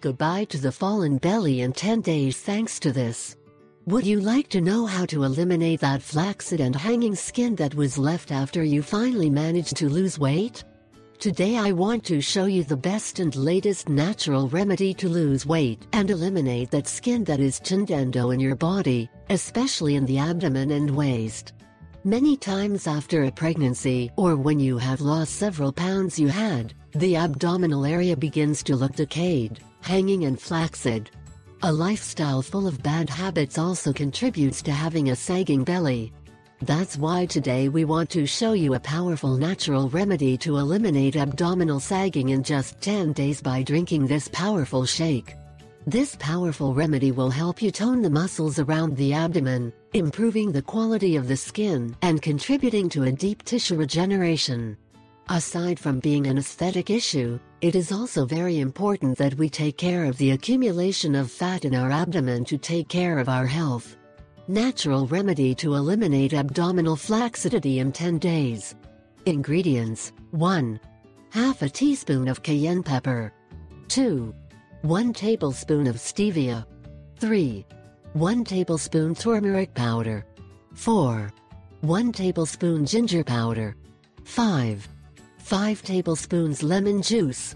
goodbye to the fallen belly in 10 days thanks to this. Would you like to know how to eliminate that flaccid and hanging skin that was left after you finally managed to lose weight? Today I want to show you the best and latest natural remedy to lose weight and eliminate that skin that is chinendo in your body, especially in the abdomen and waist. Many times after a pregnancy or when you have lost several pounds the abdominal area begins to look decayed, hanging and flaccid. A lifestyle full of bad habits also contributes to having a sagging belly. That's why today we want to show you a powerful natural remedy to eliminate abdominal sagging in just 10 days by drinking this powerful shake. This powerful remedy will help you tone the muscles around the abdomen, improving the quality of the skin and contributing to a deep tissue regeneration. Aside from being an aesthetic issue, it is also very important that we take care of the accumulation of fat in our abdomen to take care of our health. Natural remedy to eliminate abdominal flaccidity in 10 days. Ingredients: 1. Half a teaspoon of cayenne pepper. 2. 1 tablespoon of stevia. 3. 1 tablespoon turmeric powder. 4. 1 tablespoon ginger powder. 5. 5 tablespoons lemon juice.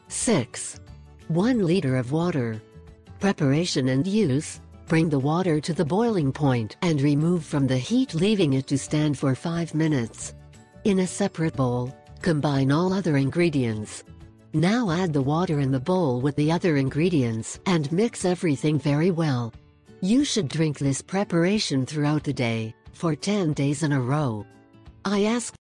6. 1 liter of water. Preparation and use: bring the water to the boiling point and remove from the heat, leaving it to stand for 5 minutes. In a separate bowl, combine all other ingredients. Now add the water in the bowl with the other ingredients and mix everything very well. You should drink this preparation throughout the day, for 10 days in a row. I ask